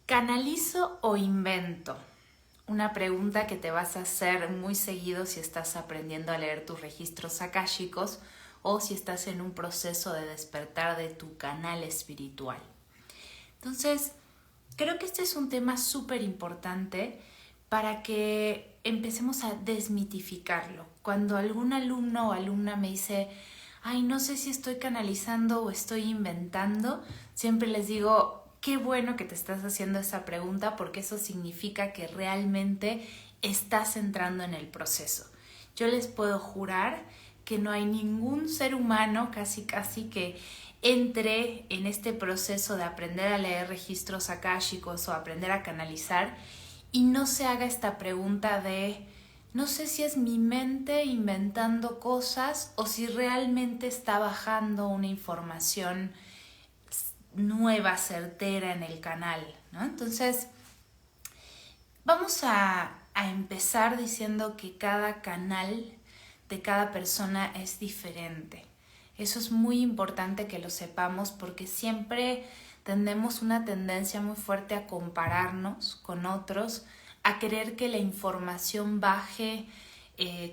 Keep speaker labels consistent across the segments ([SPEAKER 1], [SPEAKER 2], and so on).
[SPEAKER 1] ¿Canalizo o invento? Una pregunta que te vas a hacer muy seguido si estás aprendiendo a leer tus registros akáshicos o si estás en un proceso de despertar de tu canal espiritual. Entonces, creo que este es un tema súper importante para que empecemos a desmitificarlo. Cuando algún alumno o alumna me dice, ay, no sé si estoy canalizando o estoy inventando, siempre les digo, qué bueno que te estás haciendo esa pregunta porque eso significa que realmente estás entrando en el proceso. Yo les puedo jurar que no hay ningún ser humano casi que entre en este proceso de aprender a leer registros akáshicos o aprender a canalizar y no se haga esta pregunta de no sé si es mi mente inventando cosas o si realmente está bajando una información nueva, certera en el canal, ¿no? Entonces, vamos a empezar diciendo que cada canal de cada persona es diferente. Eso es muy importante que lo sepamos porque siempre tenemos una tendencia muy fuerte a compararnos con otros, a querer que la información baje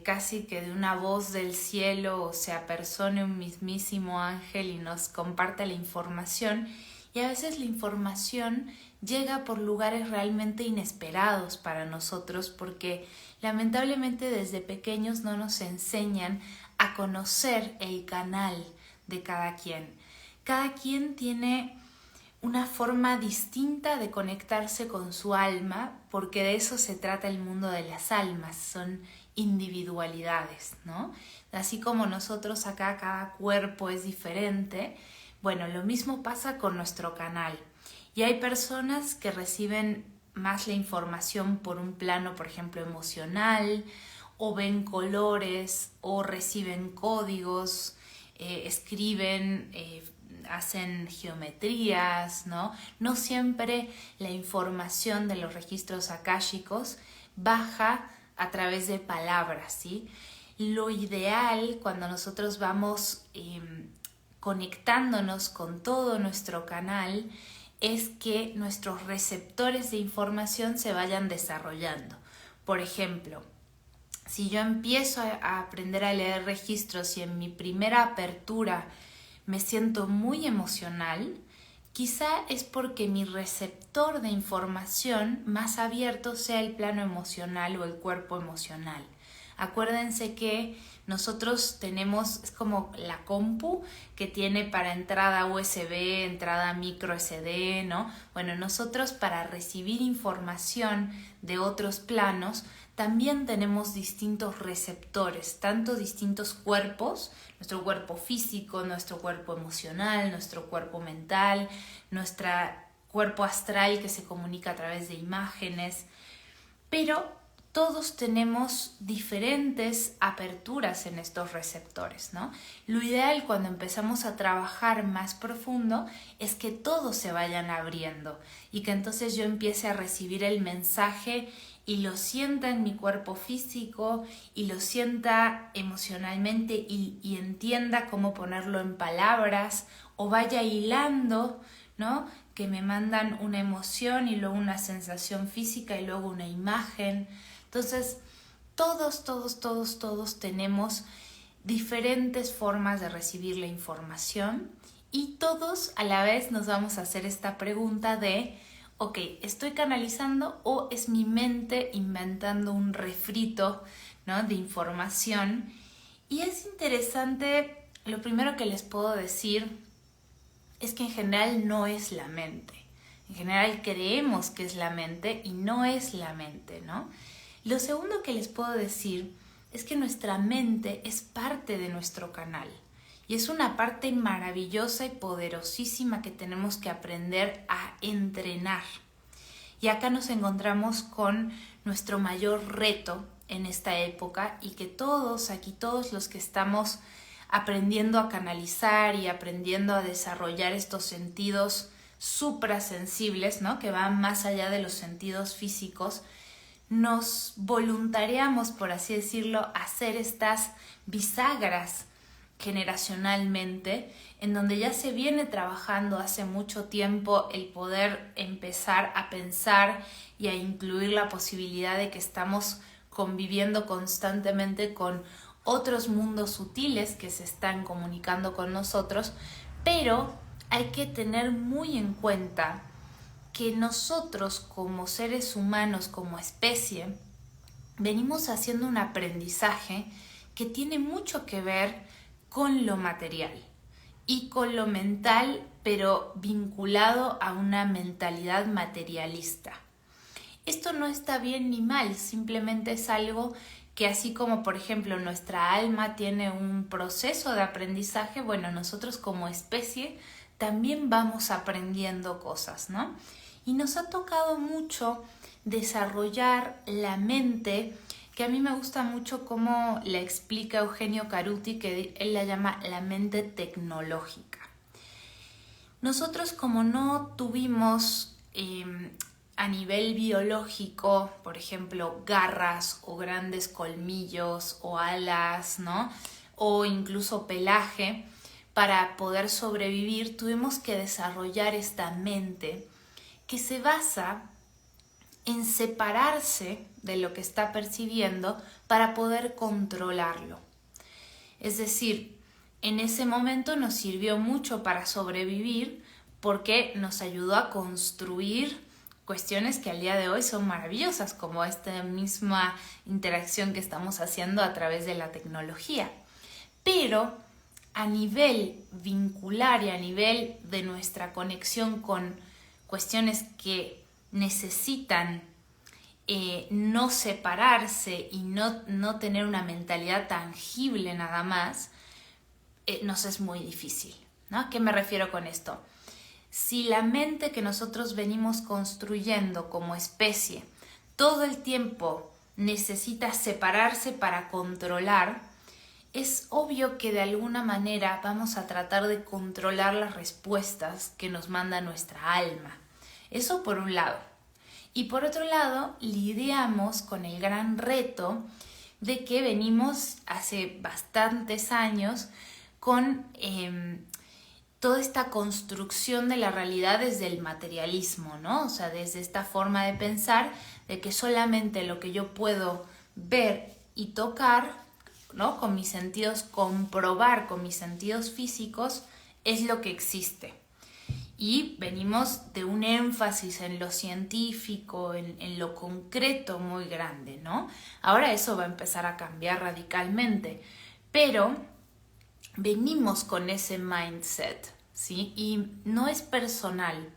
[SPEAKER 1] casi que de una voz del cielo o se apersone un mismísimo ángel y nos comparte la información. Y a veces la información llega por lugares realmente inesperados para nosotros porque lamentablemente desde pequeños no nos enseñan a conocer el canal de cada quien. Cada quien tiene una forma distinta de conectarse con su alma, porque de eso se trata el mundo de las almas, son individualidades, ¿no? Así como nosotros acá cada cuerpo es diferente, bueno, lo mismo pasa con nuestro canal. Y hay personas que reciben más la información por un plano, por ejemplo, emocional, o ven colores, o reciben códigos, escriben, hacen geometrías, ¿no? No siempre la información de los registros akáshicos baja a través de palabras, ¿sí? Lo ideal cuando nosotros vamos conectándonos con todo nuestro canal es que nuestros receptores de información se vayan desarrollando. Por ejemplo, si yo empiezo a aprender a leer registros y en mi primera apertura me siento muy emocional, quizá es porque mi receptor de información más abierto sea el plano emocional o el cuerpo emocional. Acuérdense que nosotros tenemos, es como la compu que tiene para entrada USB, entrada micro SD, ¿no? Bueno, nosotros para recibir información de otros planos también tenemos distintos receptores, tanto distintos cuerpos, nuestro cuerpo físico, nuestro cuerpo emocional, nuestro cuerpo mental, nuestro cuerpo astral que se comunica a través de imágenes, pero todos tenemos diferentes aperturas en estos receptores, ¿no? Lo ideal cuando empezamos a trabajar más profundo es que todos se vayan abriendo y que entonces yo empiece a recibir el mensaje y lo sienta en mi cuerpo físico y lo sienta emocionalmente y entienda cómo ponerlo en palabras o vaya hilando, ¿no? Que me mandan una emoción y luego una sensación física y luego una imagen. Entonces, todos tenemos diferentes formas de recibir la información y todos a la vez nos vamos a hacer esta pregunta de ok, ¿estoy canalizando o es mi mente inventando un refrito, ¿no? de información? Y es interesante, lo primero que les puedo decir es que en general no es la mente. En general creemos que es la mente y no es la mente, ¿no? Lo segundo que les puedo decir es que nuestra mente es parte de nuestro canal. Y es una parte maravillosa y poderosísima que tenemos que aprender a entrenar. Y acá nos encontramos con nuestro mayor reto en esta época y que todos los que estamos aprendiendo a canalizar y aprendiendo a desarrollar estos sentidos suprasensibles, ¿no? que van más allá de los sentidos físicos, nos voluntariamos, por así decirlo, a hacer estas bisagras generacionalmente, en donde ya se viene trabajando hace mucho tiempo el poder empezar a pensar y a incluir la posibilidad de que estamos conviviendo constantemente con otros mundos sutiles que se están comunicando con nosotros, pero hay que tener muy en cuenta que nosotros como seres humanos, como especie, venimos haciendo un aprendizaje que tiene mucho que ver con lo material y con lo mental, pero vinculado a una mentalidad materialista. Esto no está bien ni mal, simplemente es algo que, así como por ejemplo nuestra alma tiene un proceso de aprendizaje, bueno, nosotros como especie también vamos aprendiendo cosas, ¿no? Y nos ha tocado mucho desarrollar la mente, que a mí me gusta mucho cómo la explica Eugenio Caruti, que él la llama la mente tecnológica. Nosotros, como no tuvimos a nivel biológico, por ejemplo, garras o grandes colmillos o alas, ¿no? O incluso pelaje, para poder sobrevivir, tuvimos que desarrollar esta mente que se basa en separarse de lo que está percibiendo para poder controlarlo. Es decir, en ese momento nos sirvió mucho para sobrevivir porque nos ayudó a construir cuestiones que al día de hoy son maravillosas, como esta misma interacción que estamos haciendo a través de la tecnología. Pero a nivel vincular y a nivel de nuestra conexión con cuestiones que necesitan no separarse y no tener una mentalidad tangible nada más, nos es muy difícil, ¿no? ¿A qué me refiero con esto? Si la mente que nosotros venimos construyendo como especie todo el tiempo necesita separarse para controlar, es obvio que de alguna manera vamos a tratar de controlar las respuestas que nos manda nuestra alma. Eso por un lado. Y por otro lado, lidiamos con el gran reto de que venimos hace bastantes años con toda esta construcción de la realidad desde el materialismo, ¿no? O sea, desde esta forma de pensar de que solamente lo que yo puedo ver y tocar, ¿no? Con mis sentidos, comprobar con mis sentidos físicos, es lo que existe. Y venimos de un énfasis en lo científico, en lo concreto muy grande, ¿no? Ahora eso va a empezar a cambiar radicalmente, pero venimos con ese mindset, ¿sí? Y no es personal.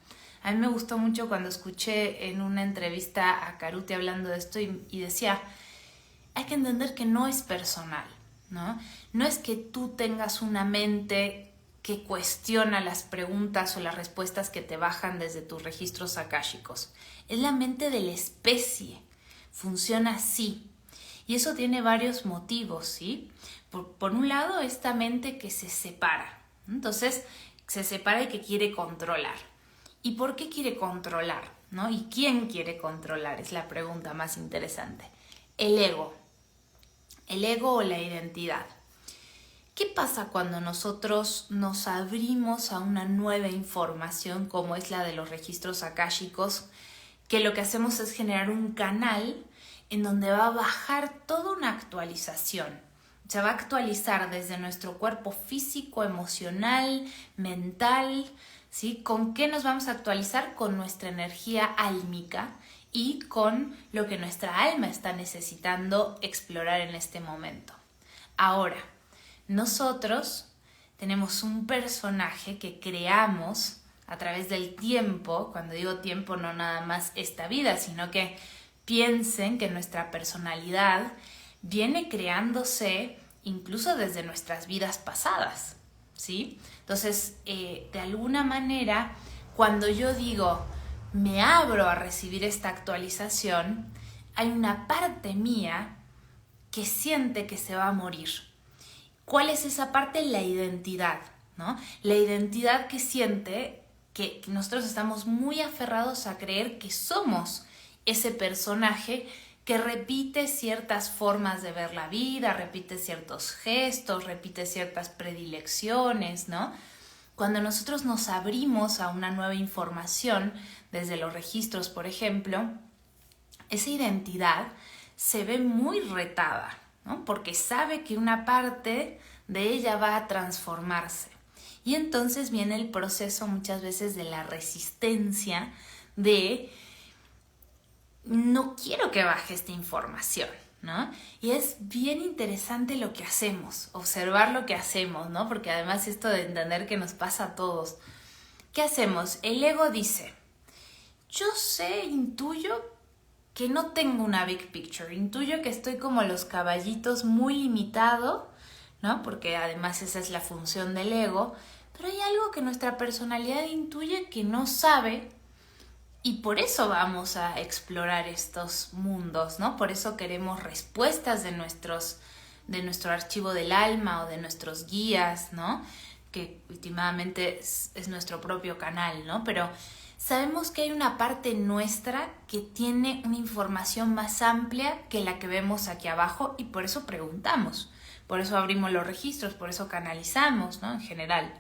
[SPEAKER 1] A mí me gustó mucho cuando escuché en una entrevista a Caruti hablando de esto y decía, hay que entender que no es personal, ¿no? No es que tú tengas una mente que cuestiona las preguntas o las respuestas que te bajan desde tus registros akáshicos. Es la mente de la especie. Funciona así. Y eso tiene varios motivos, ¿sí? Por un lado, esta mente que se separa. Entonces, se separa y que quiere controlar. ¿Y por qué quiere controlar? ¿No? ¿Y quién quiere controlar? Es la pregunta más interesante. El ego. El ego o la identidad. ¿Qué pasa cuando nosotros nos abrimos a una nueva información como es la de los registros akáshicos? Que lo que hacemos es generar un canal en donde va a bajar toda una actualización. Se va a actualizar desde nuestro cuerpo físico, emocional, mental, ¿sí? ¿Con qué nos vamos a actualizar? Con nuestra energía álmica y con lo que nuestra alma está necesitando explorar en este momento. Ahora, nosotros tenemos un personaje que creamos a través del tiempo. Cuando digo tiempo, no nada más esta vida, sino que piensen que nuestra personalidad viene creándose incluso desde nuestras vidas pasadas, ¿sí? Entonces, de alguna manera, cuando yo digo me abro a recibir esta actualización, hay una parte mía que siente que se va a morir. ¿Cuál es esa parte? La identidad, ¿no? La identidad que siente que nosotros estamos muy aferrados a creer que somos ese personaje que repite ciertas formas de ver la vida, repite ciertos gestos, repite ciertas predilecciones, ¿no? Cuando nosotros nos abrimos a una nueva información, desde los registros, por ejemplo, esa identidad se ve muy retada, ¿no? Porque sabe que una parte de ella va a transformarse. Y entonces viene el proceso muchas veces de la resistencia de no quiero que baje esta información, ¿no? Y es bien interesante lo que hacemos, observar lo que hacemos, ¿no? Porque además esto de entender que nos pasa a todos. ¿Qué hacemos? El ego dice, yo sé, intuyo que no tengo una big picture, intuyo que estoy como los caballitos muy limitado, ¿no? Porque además esa es la función del ego, pero hay algo que nuestra personalidad intuye que no sabe y por eso vamos a explorar estos mundos, ¿no? Por eso queremos respuestas de nuestro archivo del alma o de nuestros guías, ¿no? Que últimamente es nuestro propio canal, ¿no? Pero sabemos que hay una parte nuestra que tiene una información más amplia que la que vemos aquí abajo y por eso preguntamos, por eso abrimos los registros, por eso canalizamos, ¿no? En general.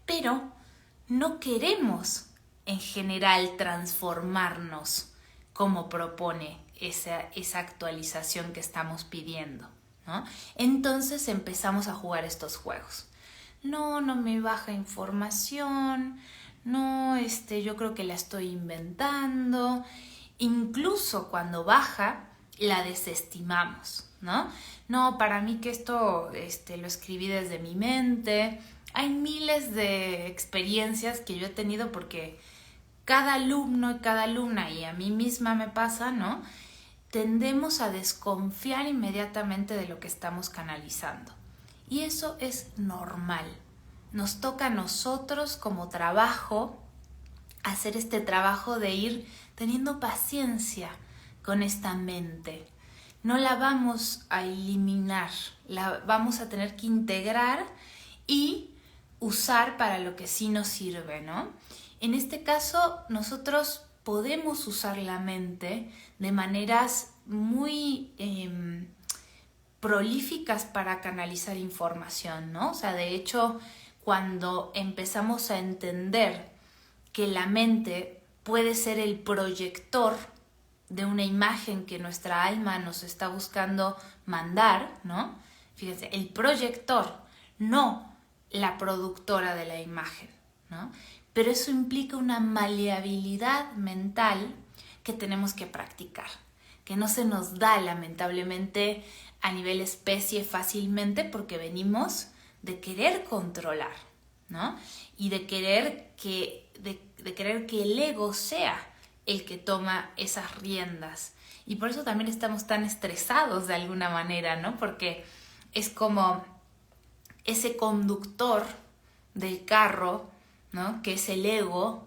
[SPEAKER 1] Pero no queremos en general transformarnos como propone esa actualización que estamos pidiendo, ¿no? Entonces empezamos a jugar estos juegos. No me baja información, no, yo creo que la estoy inventando. Incluso cuando baja, la desestimamos, ¿no? No, para mí que esto lo escribí desde mi mente. Hay miles de experiencias que yo he tenido porque cada alumno y cada alumna, y a mí misma me pasa, ¿no? Tendemos a desconfiar inmediatamente de lo que estamos canalizando. Y eso es normal. Nos toca a nosotros como trabajo hacer este trabajo de ir teniendo paciencia con esta mente. No la vamos a eliminar, la vamos a tener que integrar y usar para lo que sí nos sirve, ¿no? En este caso, nosotros podemos usar la mente de maneras muy prolíficas para canalizar información, ¿no? O sea, de hecho, cuando empezamos a entender que la mente puede ser el proyector de una imagen que nuestra alma nos está buscando mandar, ¿no? Fíjense, el proyector, no la productora de la imagen, ¿no? Pero eso implica una maleabilidad mental que tenemos que practicar, que no se nos da lamentablemente a nivel especie fácilmente porque venimos de querer controlar, ¿no? Y de querer que el ego sea el que toma esas riendas. Y por eso también estamos tan estresados de alguna manera, ¿no? Porque es como ese conductor del carro, ¿no? Que es el ego,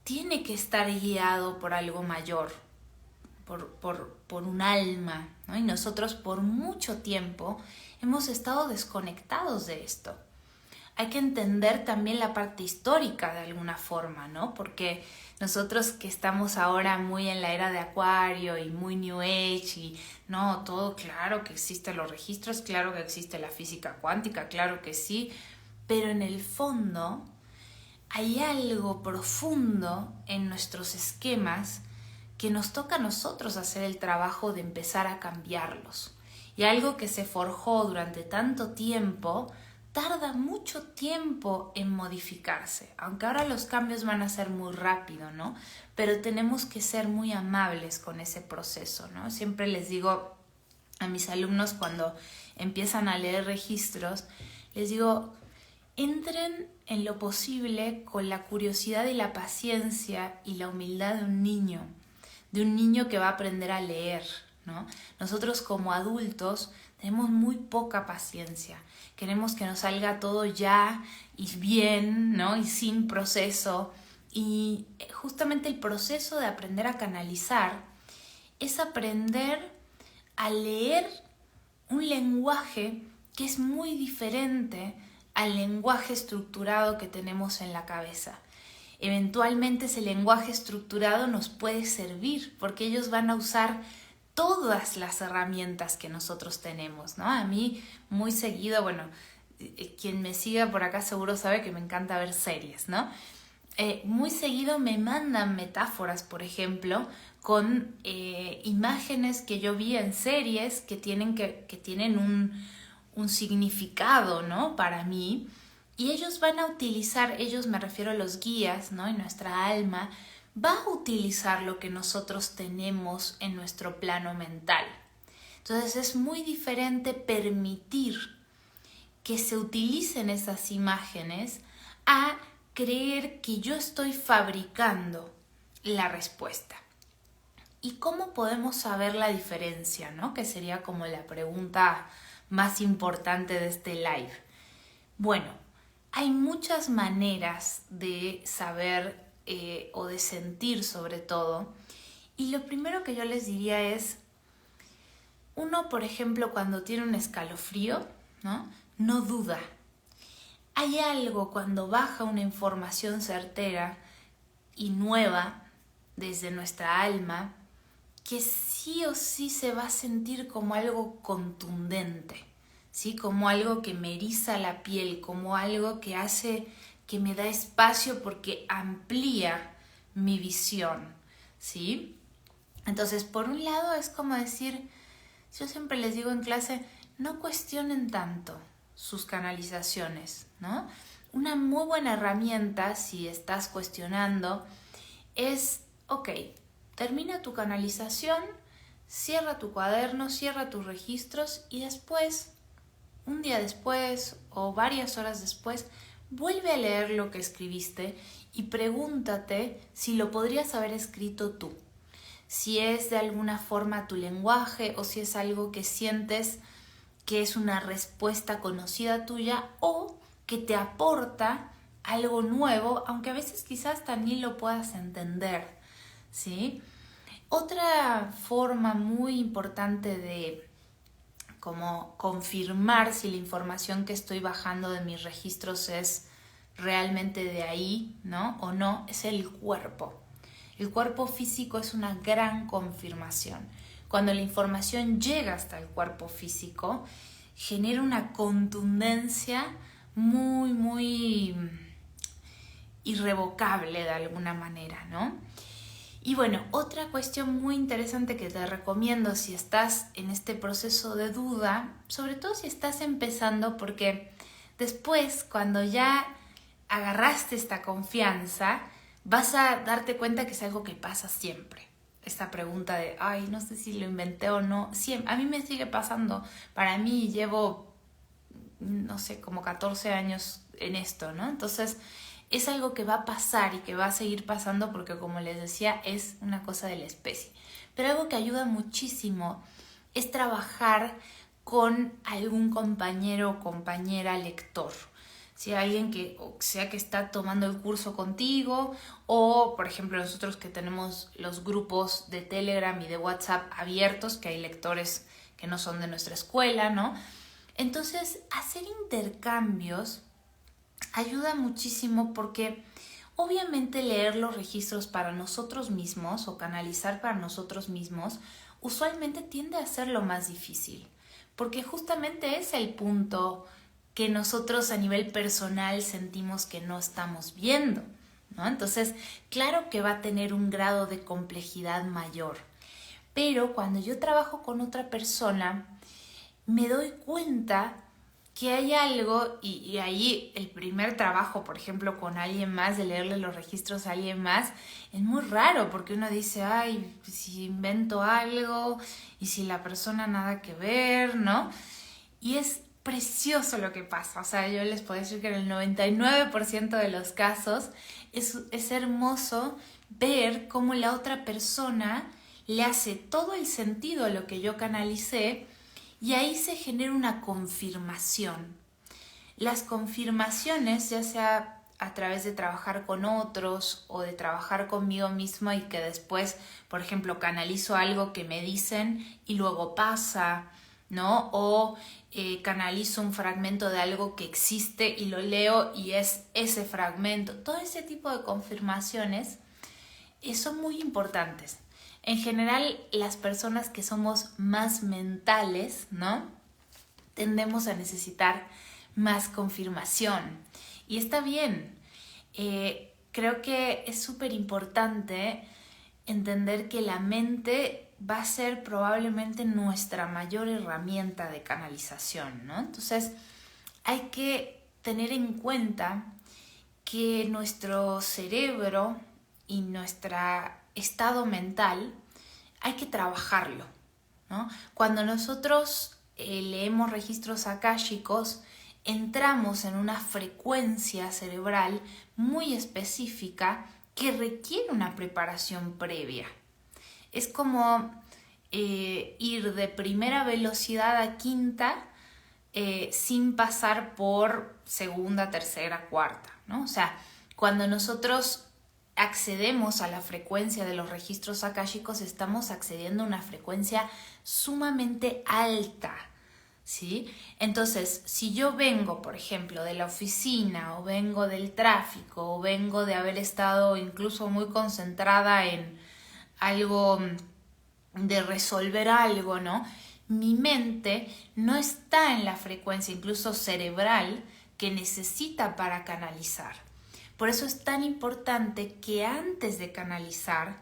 [SPEAKER 1] tiene que estar guiado por algo mayor, por un alma, ¿no? Y nosotros por mucho tiempo hemos estado desconectados de esto. Hay que entender también la parte histórica de alguna forma, ¿no? Porque nosotros que estamos ahora muy en la era de Acuario y muy New Age y no, todo claro que existen los registros, claro que existe la física cuántica, claro que sí, pero en el fondo hay algo profundo en nuestros esquemas que nos toca a nosotros hacer el trabajo de empezar a cambiarlos. Y algo que se forjó durante tanto tiempo tarda mucho tiempo en modificarse, aunque ahora los cambios van a ser muy rápido, ¿no? Pero tenemos que ser muy amables con ese proceso, ¿no? Siempre les digo a mis alumnos cuando empiezan a leer registros, les digo, entren en lo posible con la curiosidad y la paciencia y la humildad de un niño que va a aprender a leer, ¿no? Nosotros como adultos tenemos muy poca paciencia. Queremos que nos salga todo ya y bien, ¿no? Y sin proceso. Y justamente el proceso de aprender a canalizar es aprender a leer un lenguaje que es muy diferente al lenguaje estructurado que tenemos en la cabeza. eventualmente ese lenguaje estructurado nos puede servir porque ellos van a usar todas las herramientas que nosotros tenemos, ¿no? A mí muy seguido, bueno, quien me siga por acá seguro sabe que me encanta ver series, ¿no? Muy seguido me mandan metáforas, por ejemplo, con imágenes que yo vi en series que tienen un significado, ¿no? Para mí. Y ellos van a utilizar, ellos me refiero a los guías, ¿no? Y nuestra alma va a utilizar lo que nosotros tenemos en nuestro plano mental. Entonces es muy diferente permitir que se utilicen esas imágenes a creer que yo estoy fabricando la respuesta. ¿Y cómo podemos saber la diferencia, ¿no? Que sería como la pregunta más importante de este live. Bueno, hay muchas maneras de saber o de sentir sobre todo. Y lo primero que yo les diría es, uno, por ejemplo, cuando tiene un escalofrío, no duda. Hay algo cuando baja una información certera y nueva desde nuestra alma que sí o sí se va a sentir como algo contundente, ¿sí? Como algo que me eriza la piel, como algo que hace que me da espacio porque amplía mi visión, ¿sí? Entonces, por un lado es como decir, yo siempre les digo en clase, no cuestionen tanto sus canalizaciones, ¿no? Una muy buena herramienta, si estás cuestionando, es, ok, termina tu canalización, cierra tu cuaderno, cierra tus registros y después, un día después o varias horas después, vuelve a leer lo que escribiste y pregúntate si lo podrías haber escrito tú. Si es de alguna forma tu lenguaje o si es algo que sientes que es una respuesta conocida tuya o que te aporta algo nuevo, aunque a veces quizás también lo puedas entender, ¿sí? Otra forma muy importante de como confirmar si la información que estoy bajando de mis registros es realmente de ahí, ¿no? O no, es el cuerpo. El cuerpo físico es una gran confirmación. Cuando la información llega hasta el cuerpo físico, genera una contundencia muy, muy irrevocable de alguna manera, ¿no? Y bueno, otra cuestión muy interesante que te recomiendo si estás en este proceso de duda, sobre todo si estás empezando, porque después, cuando ya agarraste esta confianza, vas a darte cuenta que es algo que pasa siempre. Esta pregunta de, ay, no sé si lo inventé o no, siempre, a mí me sigue pasando. Para mí llevo, no sé, como 14 años en esto, ¿no? Entonces, es algo que va a pasar y que va a seguir pasando porque, como les decía, es una cosa de la especie. Pero algo que ayuda muchísimo es trabajar con algún compañero o compañera lector. Si hay alguien que, o sea, que está tomando el curso contigo, o por ejemplo nosotros que tenemos los grupos de Telegram y de WhatsApp abiertos, que hay lectores que no son de nuestra escuela, ¿no? Entonces, hacer intercambios ayuda muchísimo porque obviamente leer los registros para nosotros mismos o canalizar para nosotros mismos usualmente tiende a ser lo más difícil, porque justamente es el punto que nosotros a nivel personal sentimos que no estamos viendo, ¿no? Entonces, claro que va a tener un grado de complejidad mayor, pero cuando yo trabajo con otra persona, me doy cuenta que hay algo, y ahí el primer trabajo, por ejemplo, con alguien más, de leerle los registros a alguien más, es muy raro porque uno dice, ay, si invento algo y si la persona nada que ver, ¿no? Y es precioso lo que pasa, o sea, yo les puedo decir que en el 99% de los casos es hermoso ver cómo la otra persona le hace todo el sentido a lo que yo canalicé y ahí se genera una confirmación. Las confirmaciones, ya sea a través de trabajar con otros o de trabajar conmigo misma y que después, por ejemplo, canalizo algo que me dicen y luego pasa, ¿no? O canalizo un fragmento de algo que existe y lo leo y es ese fragmento. Todo ese tipo de confirmaciones son muy importantes. En general, las personas que somos más mentales, ¿no? Tendemos a necesitar más confirmación. Y está bien. Creo que es súper importante entender que la mente va a ser probablemente nuestra mayor herramienta de canalización, ¿no? Entonces, hay que tener en cuenta que nuestro cerebro y nuestro estado mental hay que trabajarlo, ¿no? Cuando nosotros leemos registros akáshicos, entramos en una frecuencia cerebral muy específica que requiere una preparación previa. Es como ir de primera velocidad a quinta sin pasar por segunda, tercera, cuarta, ¿no? O sea, cuando nosotros accedemos a la frecuencia de los registros akáshicos, estamos accediendo a una frecuencia sumamente alta, ¿sí? Entonces, si yo vengo, por ejemplo, de la oficina, o vengo del tráfico, o vengo de haber estado incluso muy concentrada en algo, de resolver algo, ¿no? Mi mente no está en la frecuencia, incluso cerebral, que necesita para canalizar. Por eso es tan importante que antes de canalizar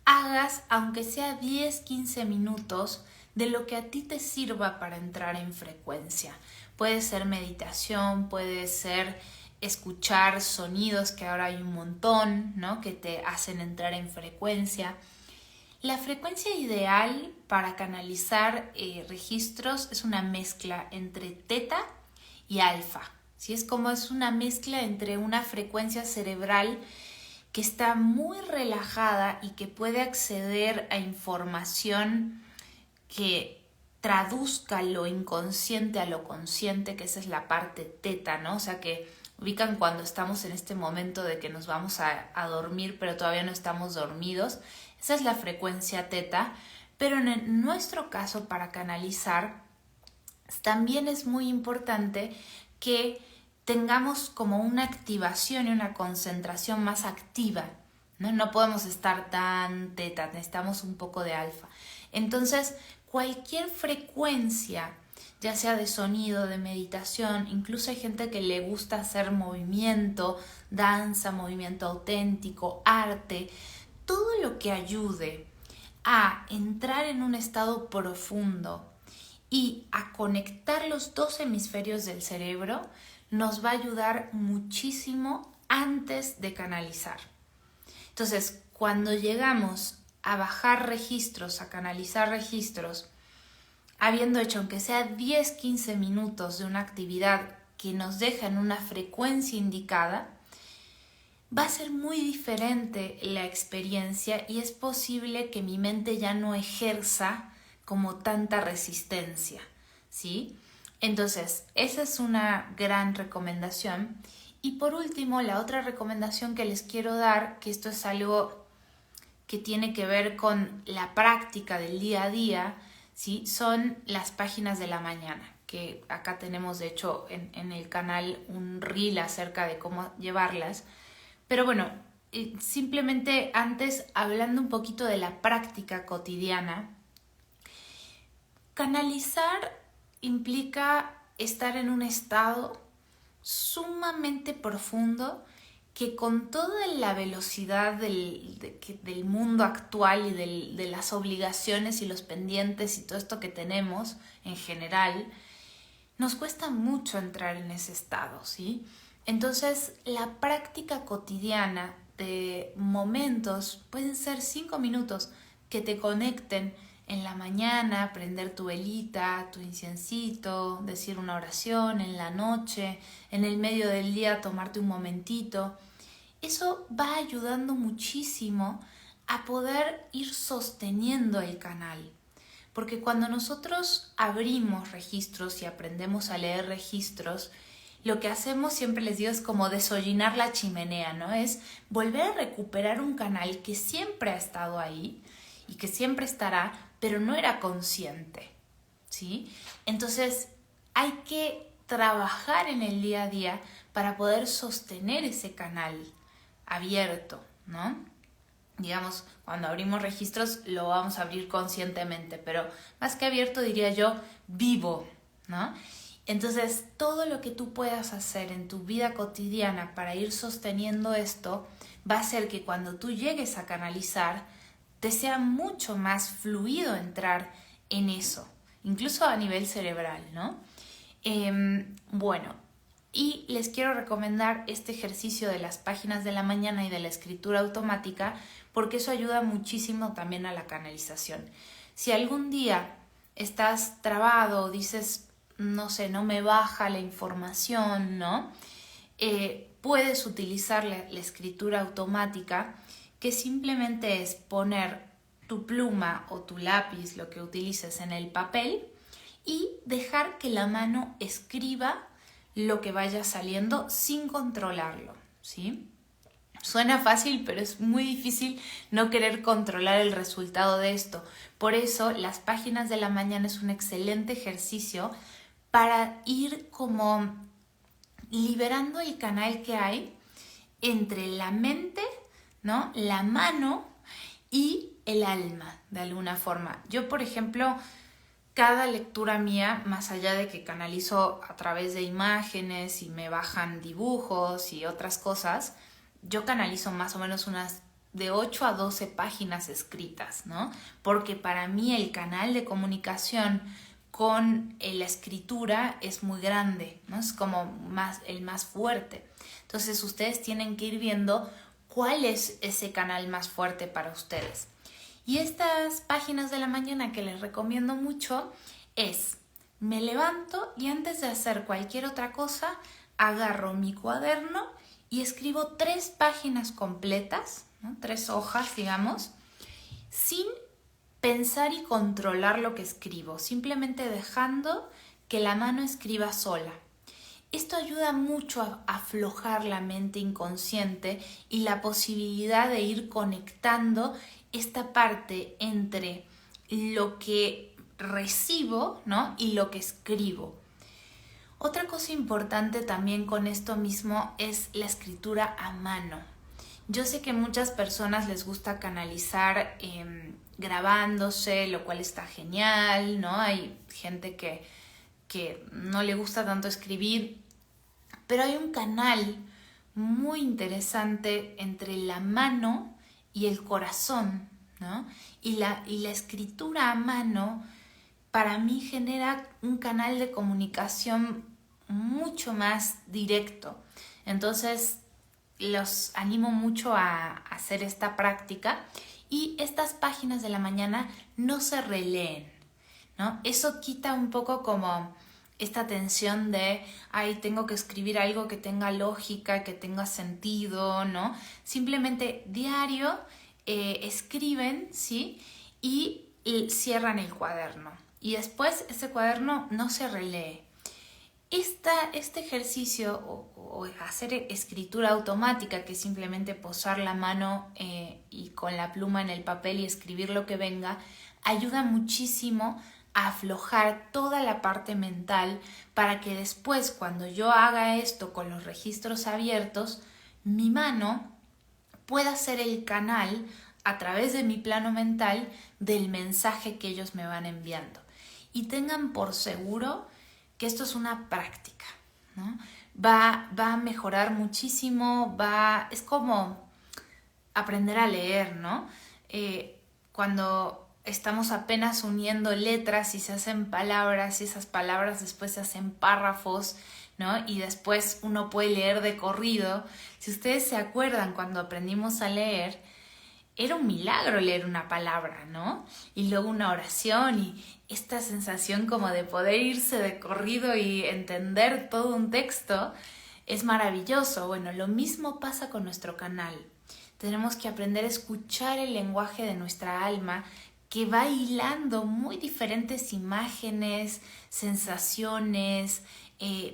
[SPEAKER 1] hagas, aunque sea 10-15 minutos, de lo que a ti te sirva para entrar en frecuencia. Puede ser meditación, puede ser escuchar sonidos, que ahora hay un montón, ¿no? Que te hacen entrar en frecuencia. La frecuencia ideal para canalizar registros es una mezcla entre teta y alfa. ¿Sí? Es como es una mezcla entre una frecuencia cerebral que está muy relajada y que puede acceder a información que traduzca lo inconsciente a lo consciente, que esa es la parte teta, ¿no? O sea, que ubican cuando estamos en este momento de que nos vamos a dormir, pero todavía no estamos dormidos. Esa es la frecuencia teta, pero en nuestro caso, para canalizar, también es muy importante que tengamos como una activación y una concentración más activa, ¿no? No podemos estar tan teta, necesitamos un poco de alfa. Entonces, cualquier frecuencia, ya sea de sonido, de meditación, incluso hay gente que le gusta hacer movimiento, danza, movimiento auténtico, arte, todo lo que ayude a entrar en un estado profundo y a conectar los dos hemisferios del cerebro, nos va a ayudar muchísimo antes de canalizar. Entonces, cuando llegamos a bajar registros, a canalizar registros, habiendo hecho aunque sea 10-15 minutos de una actividad que nos deja en una frecuencia indicada, va a ser muy diferente la experiencia y es posible que mi mente ya no ejerza como tanta resistencia, ¿sí? Entonces, esa es una gran recomendación. Y por último, la otra recomendación que les quiero dar, que esto es algo que tiene que ver con la práctica del día a día, ¿sí? Son las páginas de la mañana, que acá tenemos de hecho en el canal un reel acerca de cómo llevarlas. Pero bueno, simplemente antes, hablando un poquito de la práctica cotidiana, canalizar implica estar en un estado sumamente profundo que con toda la velocidad del mundo actual y de las obligaciones y los pendientes y todo esto que tenemos en general, nos cuesta mucho entrar en ese estado, ¿sí? Entonces, la práctica cotidiana de momentos, pueden ser 5 minutos, que te conecten en la mañana, prender tu velita, tu inciencito, decir una oración, en la noche, en el medio del día tomarte un momentito. Eso va ayudando muchísimo a poder ir sosteniendo el canal. Porque cuando nosotros abrimos registros y aprendemos a leer registros, lo que hacemos, siempre les digo, es como desollinar la chimenea, ¿no? Es volver a recuperar un canal que siempre ha estado ahí y que siempre estará, pero no era consciente, ¿sí? Entonces hay que trabajar en el día a día para poder sostener ese canal abierto, ¿no? Digamos, cuando abrimos registros lo vamos a abrir conscientemente, pero más que abierto diría yo vivo, ¿no? Entonces, todo lo que tú puedas hacer en tu vida cotidiana para ir sosteniendo esto va a hacer que cuando tú llegues a canalizar te sea mucho más fluido entrar en eso, incluso a nivel cerebral, ¿no? Bueno, y les quiero recomendar este ejercicio de las páginas de la mañana y de la escritura automática porque eso ayuda muchísimo también a la canalización. Si algún día estás trabado o dices, no sé, no me baja la información, ¿no? Puedes utilizar la escritura automática, que simplemente es poner tu pluma o tu lápiz, lo que utilices, en el papel y dejar que la mano escriba lo que vaya saliendo sin controlarlo, ¿sí? Suena fácil, pero es muy difícil no querer controlar el resultado de esto. Por eso, las páginas de la mañana es un excelente ejercicio para ir como liberando el canal que hay entre la mente, ¿no? La mano y el alma, de alguna forma. Yo, por ejemplo, cada lectura mía, más allá de que canalizo a través de imágenes y me bajan dibujos y otras cosas, yo canalizo más o menos unas de 8 a 12 páginas escritas, ¿no? Porque para mí el canal de comunicación con la escritura es muy grande, ¿no? Es como el más fuerte. Entonces ustedes tienen que ir viendo cuál es ese canal más fuerte para ustedes. Y estas páginas de la mañana que les recomiendo mucho es, me levanto y antes de hacer cualquier otra cosa, agarro mi cuaderno y escribo 3 páginas completas, ¿no? 3 hojas, digamos, sin pensar y controlar lo que escribo, simplemente dejando que la mano escriba sola. Esto ayuda mucho a aflojar la mente inconsciente y la posibilidad de ir conectando esta parte entre lo que recibo, ¿no? y lo que escribo. Otra cosa importante también con esto mismo es la escritura a mano. Yo sé que muchas personas les gusta canalizar grabándose, lo cual está genial, ¿no? Hay gente que no le gusta tanto escribir, pero hay un canal muy interesante entre la mano y el corazón, ¿no? Y la escritura a mano para mí genera un canal de comunicación mucho más directo. Entonces los animo mucho a hacer esta práctica y estas páginas de la mañana no se releen, ¿no? Eso quita un poco como esta tensión de, ay, tengo que escribir algo que tenga lógica, que tenga sentido, ¿no? Simplemente diario escriben, ¿sí? Y cierran el cuaderno. Y después ese cuaderno no se relee. Este ejercicio o hacer escritura automática, que es simplemente posar la mano y con la pluma en el papel y escribir lo que venga, ayuda muchísimo a aflojar toda la parte mental para que después, cuando yo haga esto con los registros abiertos, mi mano pueda ser el canal a través de mi plano mental del mensaje que ellos me van enviando. Y tengan por seguro que esto es una práctica, ¿no? Va a mejorar muchísimo, es como aprender a leer, ¿no? Cuando estamos apenas uniendo letras y se hacen palabras y esas palabras después se hacen párrafos, ¿no? Y después uno puede leer de corrido. Si ustedes se acuerdan, cuando aprendimos a leer, era un milagro leer una palabra, ¿no? Y luego una oración y esta sensación como de poder irse de corrido y entender todo un texto es maravilloso. Bueno, lo mismo pasa con nuestro canal. Tenemos que aprender a escuchar el lenguaje de nuestra alma, que va hilando muy diferentes imágenes, sensaciones,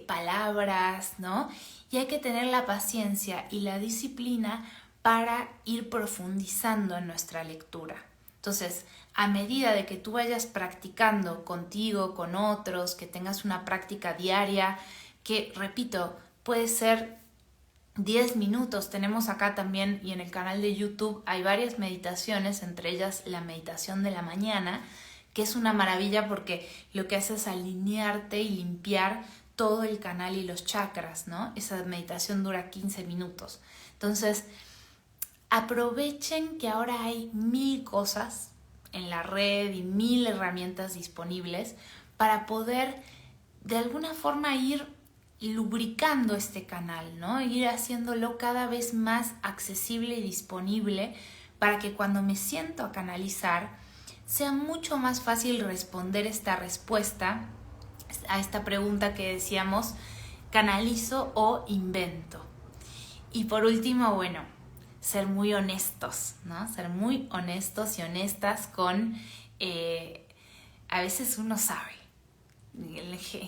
[SPEAKER 1] palabras, ¿no? Y hay que tener la paciencia y la disciplina para ir profundizando en nuestra lectura. Entonces, a medida de que tú vayas practicando contigo, con otros, que tengas una práctica diaria, que, repito, puede ser 10 minutos. Tenemos acá también, y en el canal de YouTube hay varias meditaciones, entre ellas la meditación de la mañana, que es una maravilla porque lo que hace es alinearte y limpiar todo el canal y los chakras, ¿no? Esa meditación dura 15 minutos. Entonces, aprovechen que ahora hay 1000 cosas en la red y 1000 herramientas disponibles para poder de alguna forma ir lubricando este canal, ¿no? Ir haciéndolo cada vez más accesible y disponible para que cuando me siento a canalizar sea mucho más fácil responder esta respuesta a esta pregunta que decíamos, ¿canalizo o invento? Y por último, bueno, ser muy honestos, ¿no? Ser muy honestos y honestas con, a veces uno sabe,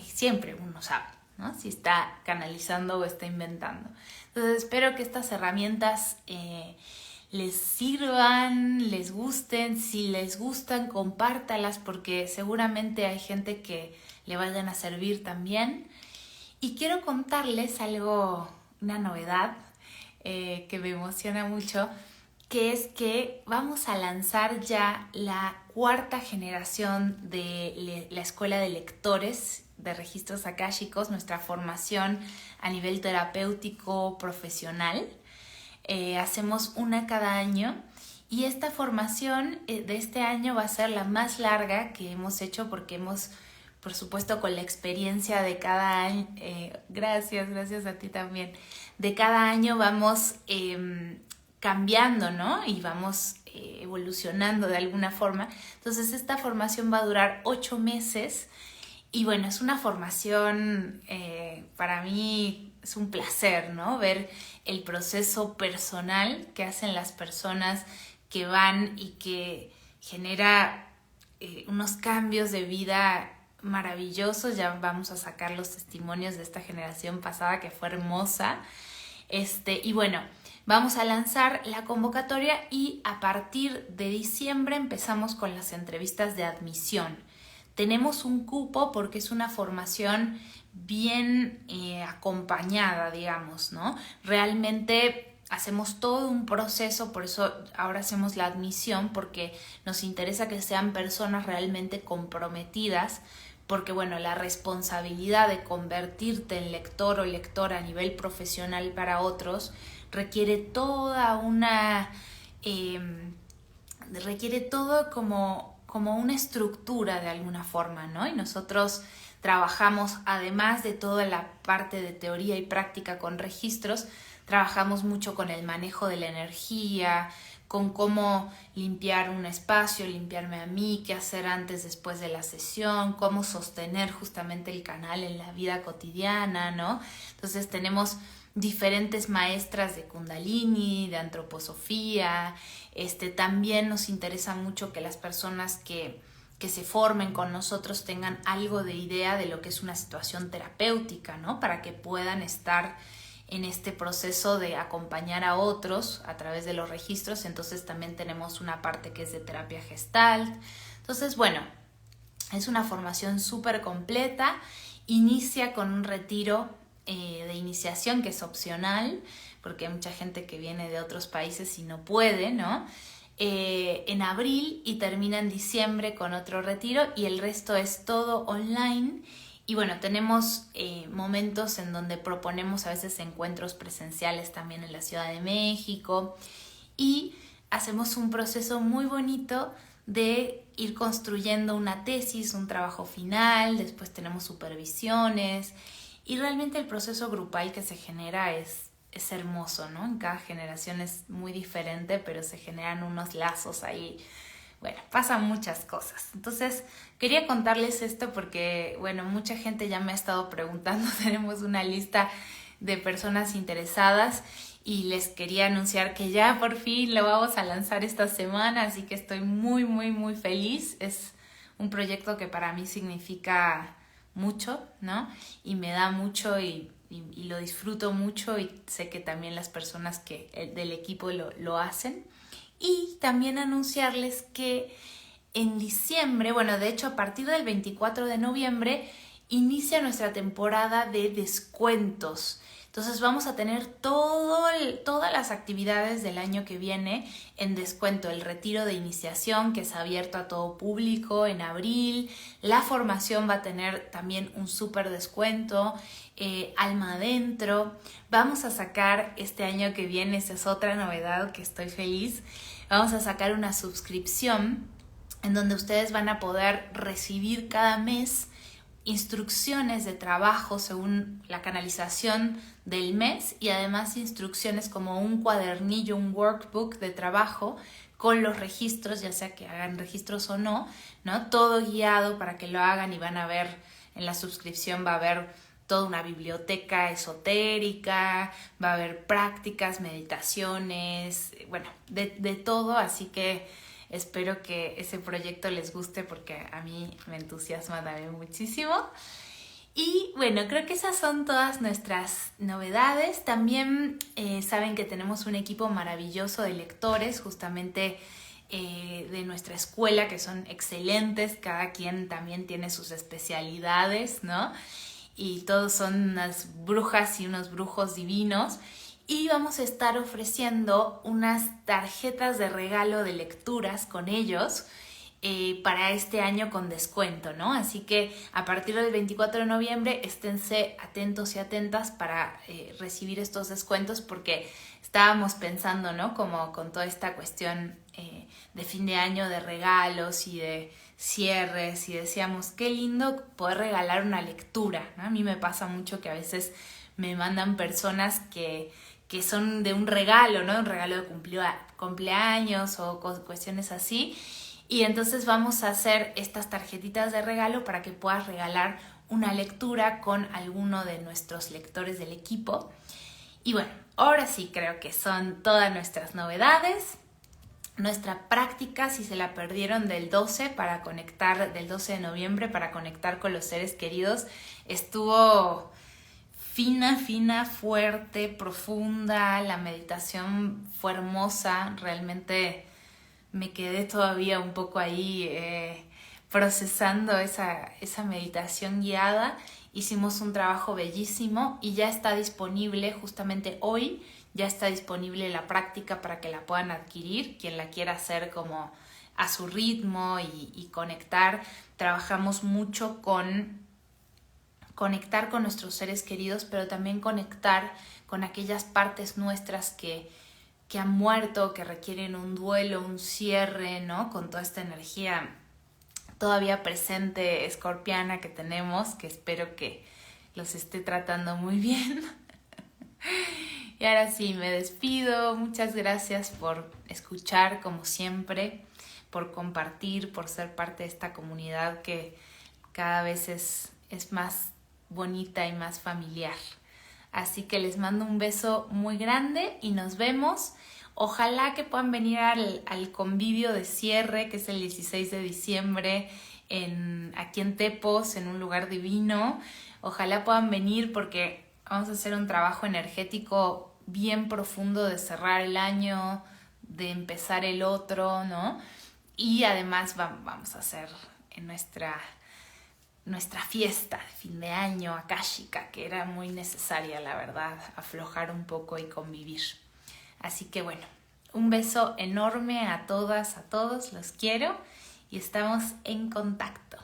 [SPEAKER 1] siempre uno sabe, ¿no? Si está canalizando o está inventando. Entonces espero que estas herramientas les sirvan, les gusten. Si les gustan, compártalas porque seguramente hay gente que le vayan a servir también. Y quiero contarles algo, una novedad que me emociona mucho, que es que vamos a lanzar ya la 4ª generación de la Escuela de Lectores de Registros Akáshicos, nuestra formación a nivel terapéutico profesional. Hacemos una cada año y esta formación de este año va a ser la más larga que hemos hecho porque hemos, por supuesto, con la experiencia de cada año, gracias a ti también, de cada año vamos cambiando, ¿no? Y vamos evolucionando de alguna forma. Entonces esta formación va a durar 8 meses y bueno, es una formación, para mí es un placer, ¿no? Ver el proceso personal que hacen las personas que van y que genera unos cambios de vida maravillosos. Ya vamos a sacar los testimonios de esta generación pasada que fue hermosa. Y bueno, vamos a lanzar la convocatoria y a partir de diciembre empezamos con las entrevistas de admisión. Tenemos un cupo porque es una formación bien acompañada, digamos, ¿no? Realmente hacemos todo un proceso, por eso ahora hacemos la admisión, porque nos interesa que sean personas realmente comprometidas, porque bueno, la responsabilidad de convertirte en lector o lectora a nivel profesional para otros requiere toda una... requiere todo como una estructura de alguna forma, ¿no? Y nosotros trabajamos, además de toda la parte de teoría y práctica con registros, trabajamos mucho con el manejo de la energía, con cómo limpiar un espacio, limpiarme a mí, qué hacer antes, después de la sesión, cómo sostener justamente el canal en la vida cotidiana, ¿no? Entonces tenemos diferentes maestras de Kundalini, de antroposofía. También nos interesa mucho que las personas que se formen con nosotros tengan algo de idea de lo que es una situación terapéutica, ¿no? Para que puedan estar en este proceso de acompañar a otros a través de los registros. Entonces también tenemos una parte que es de terapia gestalt. Entonces, bueno, es una formación súper completa. Inicia con un retiro de iniciación que es opcional, porque hay mucha gente que viene de otros países y no puede, ¿no? En abril y termina en diciembre con otro retiro y el resto es todo online. Y bueno, tenemos momentos en donde proponemos a veces encuentros presenciales también en la Ciudad de México y hacemos un proceso muy bonito de ir construyendo una tesis, un trabajo final, después tenemos supervisiones y realmente el proceso grupal que se genera es hermoso, ¿no? En cada generación es muy diferente, pero se generan unos lazos ahí. Bueno, pasan muchas cosas. Entonces, quería contarles esto porque, bueno, mucha gente ya me ha estado preguntando. Tenemos una lista de personas interesadas y les quería anunciar que ya por fin lo vamos a lanzar esta semana, así que estoy muy, muy, muy feliz. Es un proyecto que para mí significa mucho, ¿no? Y me da mucho y lo disfruto mucho y sé que también las personas del equipo lo hacen. Y también anunciarles que en diciembre, bueno, de hecho a partir del 24 de noviembre, inicia nuestra temporada de descuentos. Entonces vamos a tener todas las actividades del año que viene en descuento. El retiro de iniciación, que es abierto a todo público en abril. La formación va a tener también un súper descuento. Alma Adentro. Vamos a sacar este año que viene, esa es otra novedad que estoy feliz. Vamos a sacar una suscripción en donde ustedes van a poder recibir cada mes instrucciones de trabajo según la canalización del mes y además instrucciones como un cuadernillo, un workbook de trabajo con los registros, ya sea que hagan registros o no, ¿no? Todo guiado para que lo hagan y van a ver en la suscripción, va a haber toda una biblioteca esotérica, va a haber prácticas, meditaciones, bueno, de todo, así que espero que ese proyecto les guste porque a mí me entusiasma también muchísimo. Y bueno, creo que esas son todas nuestras novedades. También saben que tenemos un equipo maravilloso de lectores, justamente de nuestra escuela, que son excelentes. Cada quien también tiene sus especialidades, ¿no? Y todos son unas brujas y unos brujos divinos. Y vamos a estar ofreciendo unas tarjetas de regalo de lecturas con ellos para este año con descuento, ¿no? Así que a partir del 24 de noviembre esténse atentos y atentas para recibir estos descuentos, porque estábamos pensando, ¿no? Como con toda esta cuestión de fin de año, de regalos y de cierres, y decíamos, qué lindo poder regalar una lectura, ¿no? A mí me pasa mucho que a veces me mandan personas que son de un regalo, ¿no? Un regalo de cumpleaños o cuestiones así. Y entonces vamos a hacer estas tarjetitas de regalo para que puedas regalar una lectura con alguno de nuestros lectores del equipo. Y bueno, ahora sí creo que son todas nuestras novedades. Nuestra práctica, si se la perdieron del 12 del 12 de noviembre para conectar con los seres queridos, estuvo fina, fuerte, profunda. La meditación fue hermosa. Realmente me quedé todavía un poco ahí procesando esa meditación guiada. Hicimos un trabajo bellísimo y ya está disponible justamente hoy. Ya está disponible la práctica para que la puedan adquirir, quien la quiera hacer como a su ritmo y conectar. Trabajamos mucho con conectar con nuestros seres queridos, pero también conectar con aquellas partes nuestras que han muerto, que requieren un duelo, un cierre, ¿no? Con toda esta energía todavía presente escorpiana que tenemos, que espero que los esté tratando muy bien. Y ahora sí, me despido. Muchas gracias por escuchar, como siempre, por compartir, por ser parte de esta comunidad que cada vez es más bonita y más familiar. Así que les mando un beso muy grande y nos vemos. Ojalá que puedan venir al convivio de cierre, que es el 16 de diciembre, aquí en Tepos, en un lugar divino. Ojalá puedan venir porque vamos a hacer un trabajo energético bien profundo de cerrar el año, de empezar el otro, ¿no? Y además vamos a hacer en nuestra fiesta de fin de año akáshica, que era muy necesaria, la verdad, aflojar un poco y convivir. Así que bueno, un beso enorme a todas, a todos, los quiero y estamos en contacto.